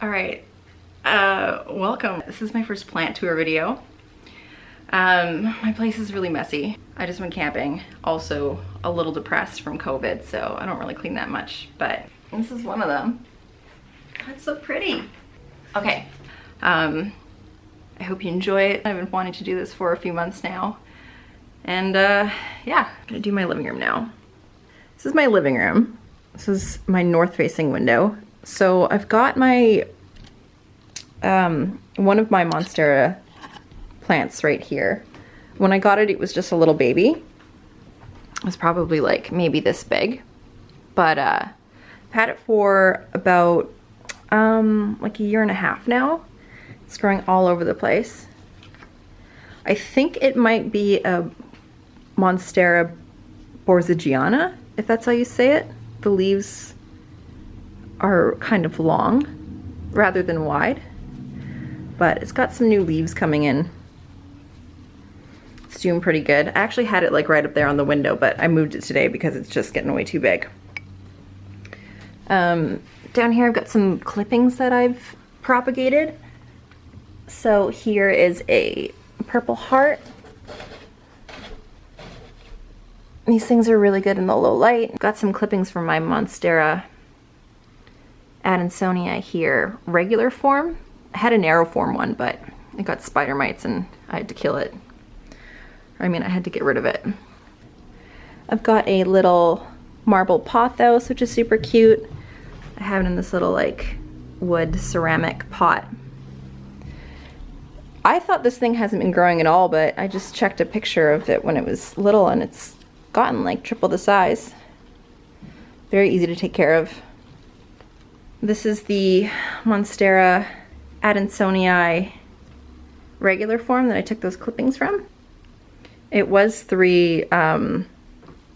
All right, welcome. This is my first plant tour video. My place is really messy. I just went camping. Also a little depressed from COVID, so I don't really clean that much, but this is one of them. It's so pretty. Okay, I hope you enjoy it. I've been wanting to do this for a few months now. And yeah, I'm gonna do my living room now. This is my living room. This is my north facing window. So I've got my, one of my Monstera plants right here. When I got it, it was just a little baby. It was probably like maybe this big, but I've had it for about like a year and a half now. It's growing all over the place. I think it might be a Monstera borzigiana, if that's how you say it. The leaves are kind of long rather than wide, but it's got some new leaves coming in. It's doing pretty good. I actually had it like right up there on the window, but I moved it today because it's just getting way too big. Down here I've got some clippings that I've propagated. So here is a purple heart. These things are really good in the low light. Got some clippings from my Monstera Adansonii here, regular form. I had a narrow form one, but it got spider mites and I had to kill it. I mean, I had to get rid of it. I've got a little marble pothos, which is super cute. I have it in this little like wood ceramic pot. I thought this thing hasn't been growing at all, but I just checked a picture of it when it was little and it's gotten like triple the size. Very easy to take care of. This is the Monstera Adansonii regular form that I took those clippings from. It was 3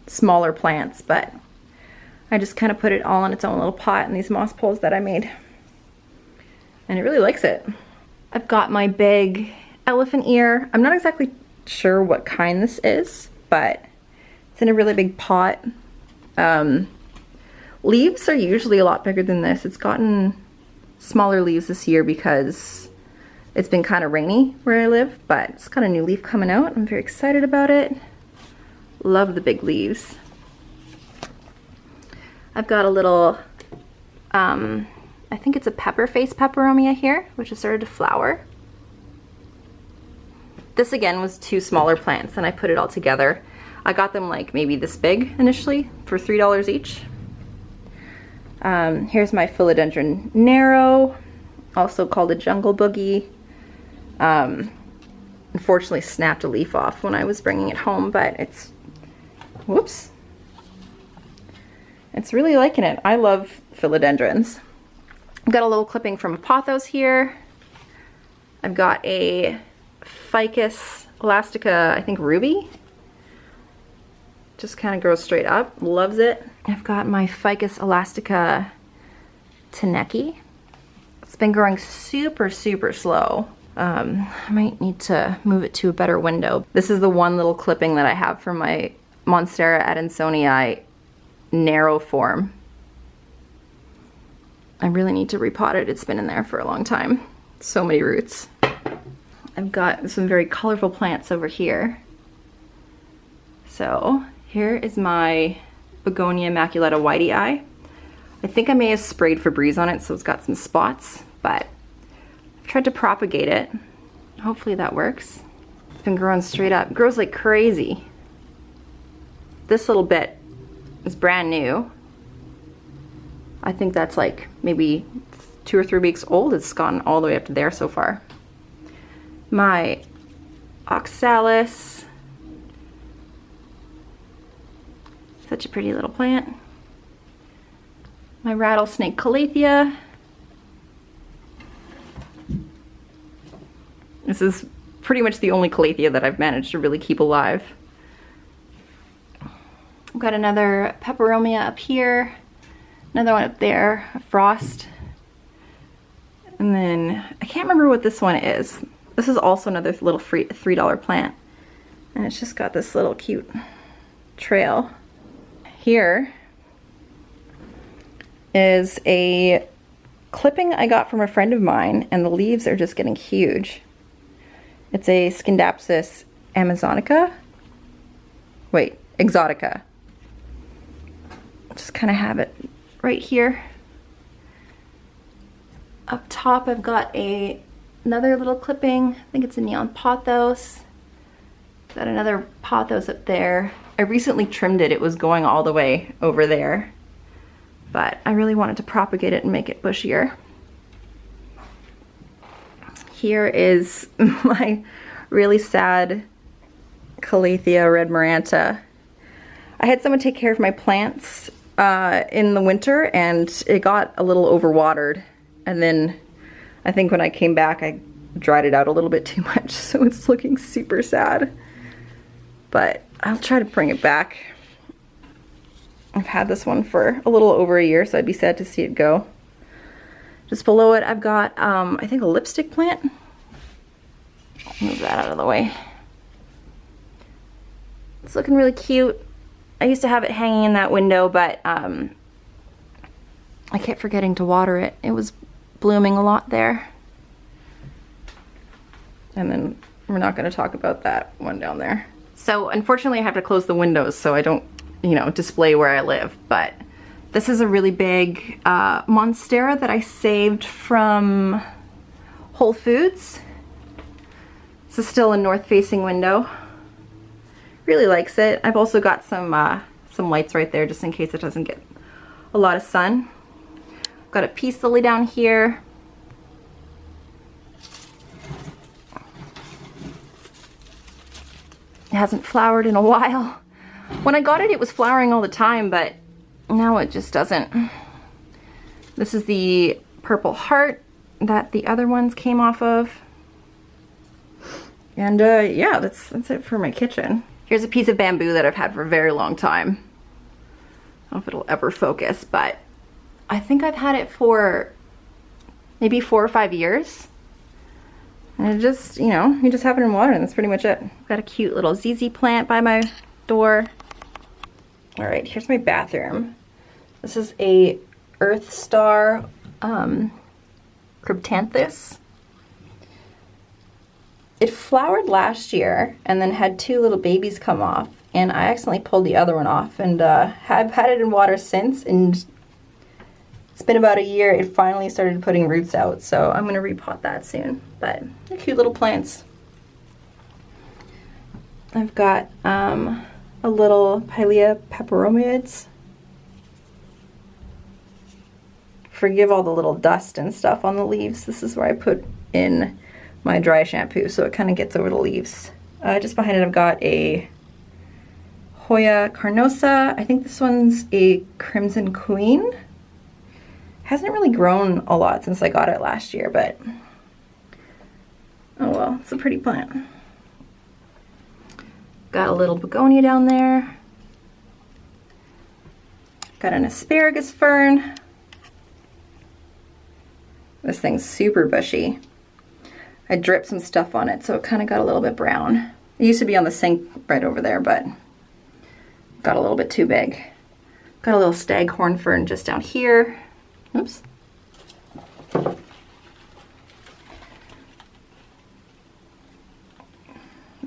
smaller plants, but I just kind of put it all in its own little pot in these moss poles that I made. And it really likes it. I've got my big elephant ear. I'm not exactly sure what kind this is, but it's in a really big pot. Leaves are usually a lot bigger than this. It's gotten smaller leaves this year because it's been kind of rainy where I live, but it's got a new leaf coming out. I'm very excited about it. Love the big leaves. I've got a little, I think it's a pepper face peperomia here, which has started to flower. This again was 2 smaller plants and I put it all together. I got them like maybe this big initially for $3 each. Here's my philodendron narrow, also called a jungle boogie. Unfortunately snapped a leaf off when I was bringing it home, but it's, whoops. It's really liking it. I love philodendrons. I've got a little clipping from a pothos here. I've got a Ficus elastica, I think ruby. Just kind of grows straight up, loves it. I've got my Ficus elastica Taneki. It's been growing super, super slow. I might need to move it to a better window. This is the one little clipping that I have from my Monstera Adansonii narrow form. I really need to repot it. It's been in there for a long time. So many roots. I've got some very colorful plants over here. So here is my Begonia Immaculata Whitey Eye. I think I may have sprayed Febreze on it, so it's got some spots, but I've tried to propagate it. Hopefully that works. It's been growing straight up. It grows like crazy. This little bit is brand new. I think that's like maybe 2 or 3 weeks old. It's gone all the way up to there so far. My oxalis. Such a pretty little plant. My rattlesnake calathea. This is pretty much the only calathea that I've managed to really keep alive. I've got another peperomia up here, another one up there, a frost. And then, I can't remember what this one is. This is also another little free $3 plant. And it's just got this little cute trail. Here is a clipping I got from a friend of mine, and the leaves are just getting huge. It's a Scindapsus Amazonica. Wait, Exotica. Just kind of have it right here. Up top I've got another little clipping. I think it's a neon pothos. Got another pothos up there. I recently trimmed it. It was going all the way over there, but I really wanted to propagate it and make it bushier. Here is my really sad Calathea red maranta. I had someone take care of my plants in the winter, and it got a little overwatered, and then I think when I came back I dried it out a little bit too much, so it's looking super sad, but I'll try to bring it back. I've had this one for a little over a year, so I'd be sad to see it go. Just below it I've got I think a lipstick plant. Move that out of the way. It's looking really cute. I used to have it hanging in that window, but I kept forgetting to water it. It was blooming a lot there. And then we're not going to talk about that one down there. So unfortunately I have to close the windows so I don't, you know, display where I live. But this is a really big Monstera that I saved from Whole Foods. This is still a north-facing window. Really likes it. I've also got some lights right there just in case it doesn't get a lot of sun. Got a peace lily down here. It hasn't flowered in a while. When I got it, it was flowering all the time, but now it just doesn't. This is the purple heart that the other ones came off of. And yeah, that's it for my kitchen. Here's a piece of bamboo that I've had for a very long time. I don't know if it'll ever focus, but I think I've had it for maybe 4 or 5 years. And it just, you know, you just have it in water and that's pretty much it. Got a cute little ZZ plant by my door. All right, here's my bathroom. This is a Earth Star Cryptanthus. It flowered last year and then had 2 little babies come off, and I accidentally pulled the other one off, and have had it in water since, and it's been about a year. It finally started putting roots out, so I'm gonna repot that soon. But they're cute little plants. I've got a little Pilea peperomids. Forgive all the little dust and stuff on the leaves. This is where I put in my dry shampoo, so it kind of gets over the leaves. Just behind it I've got a Hoya carnosa. I think this one's a Crimson Queen. Hasn't really grown a lot since I got it last year, but oh well, it's a pretty plant. Got a little begonia down there. Got an asparagus fern. This thing's super bushy. I dripped some stuff on it, so it kind of got a little bit brown. It used to be on the sink right over there, but got a little bit too big. Got a little staghorn fern just down here. Oops.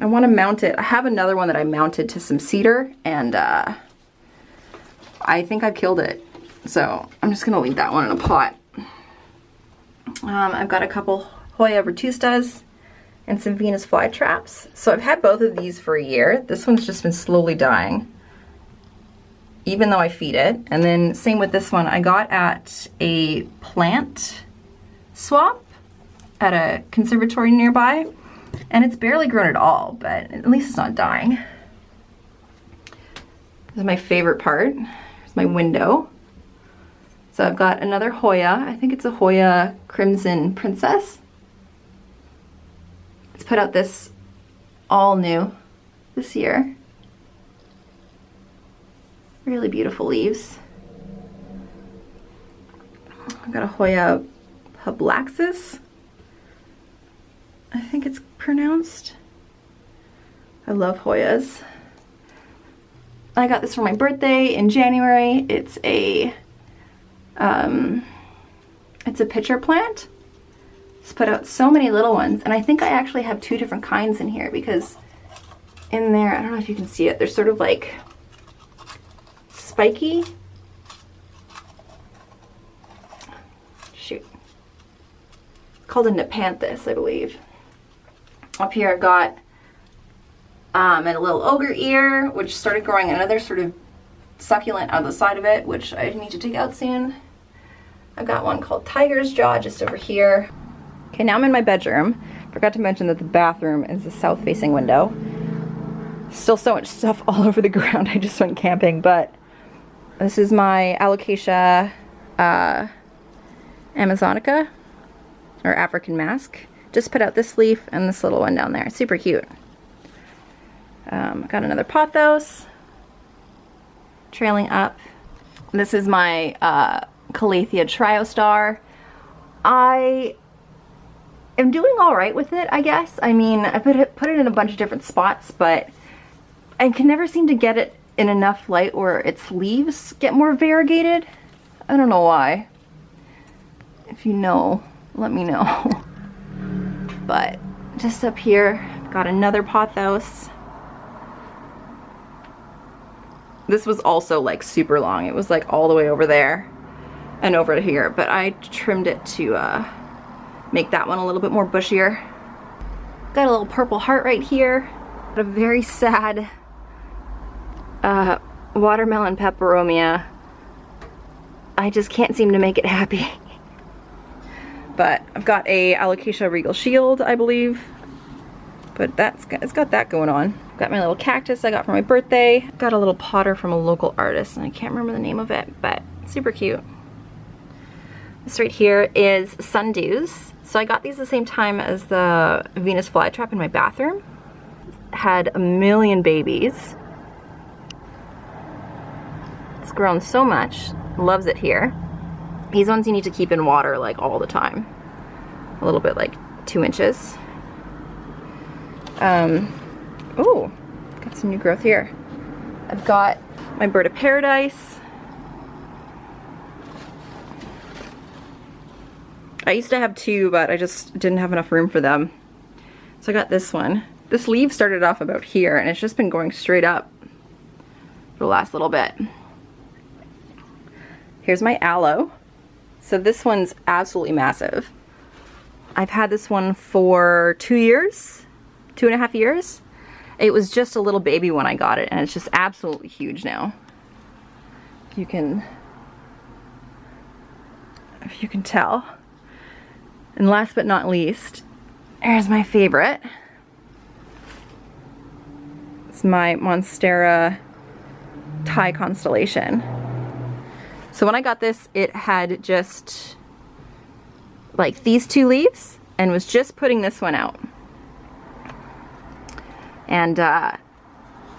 I want to mount it. I have another one that I mounted to some cedar, and I think I've killed it. So I'm just going to leave that one in a pot. I've got a couple Hoya vetustas and some Venus flytraps. So I've had both of these for a year. This one's just been slowly dying, even though I feed it. And then same with this one. I got at a plant swap at a conservatory nearby, and it's barely grown at all, but at least it's not dying. This is my favorite part. Here's my window. So I've got another Hoya. I think it's a Hoya Crimson Princess. It's put out this all new this year. Really beautiful leaves. I've got a Hoya Poblaxis, I think it's pronounced. I love Hoyas. I got this for my birthday in January. It's a It's a pitcher plant. It's put out so many little ones, and I think I actually have 2 different kinds in here because in there, I don't know if you can see it, they're sort of like spiky. Shoot. Called a Nepanthes, I believe. Up here I've got and a little ogre ear, which started growing another sort of succulent on the side of it, which I need to take out soon. I've got one called Tiger's Jaw just over here. Okay, now I'm in my bedroom. Forgot to mention that the bathroom is a south-facing window. Still so much stuff all over the ground. I just went camping, but this is my Alocasia Amazonica, or African mask. Just put out this leaf and this little one down there. Super cute. Got another pothos trailing up. This is my Calathea Triostar. I am doing all right with it, I guess. I mean, I put it in a bunch of different spots, but I can never seem to get it in enough light where its leaves get more variegated. I don't know why. If you know, let me know. But just up here, got another pothos. This was also like super long. It was like all the way over there and over to here, but I trimmed it to make that one a little bit more bushier. Got a little purple heart right here. Got a very sad watermelon peperomia. I just can't seem to make it happy. But I've got a Alocasia Regal Shield, I believe. But it's got that going on. Got my little cactus I got for my birthday. Got a little potter from a local artist, and I can't remember the name of it, but super cute. This right here is Sundews. So I got these the same time as the Venus flytrap in my bathroom. Had a million babies. It's grown so much. Loves it here. These ones you need to keep in water like all the time. A little bit like 2 inches. Oh, got some new growth here. I've got my bird of paradise. I used to have 2, but I just didn't have enough room for them. So I got this one. This leaf started off about here, and it's just been going straight up for the last little bit. Here's my aloe. So this one's absolutely massive. I've had this one for 2 years, 2.5 years. It was just a little baby when I got it, and it's just absolutely huge now. If you can tell. And last but not least, here's my favorite. It's my Monstera Thai constellation. So when I got this, it had just like these 2 leaves and was just putting this one out. And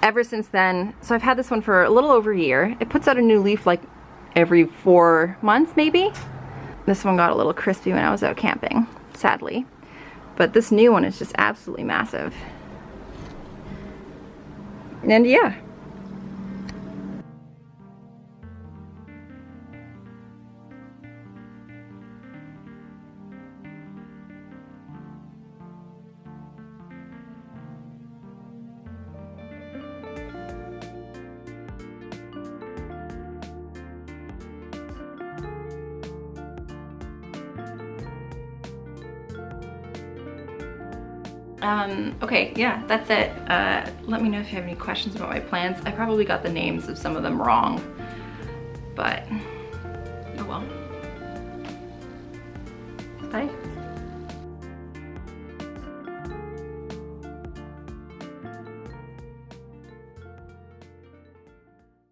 ever since then, so I've had this one for a little over a year. It puts out a new leaf like every 4 months maybe. This one got a little crispy when I was out camping, sadly. But this new one is just absolutely massive. And yeah. Okay, yeah, that's it. Let me know if you have any questions about my plants. I probably got the names of some of them wrong, but oh well. Bye.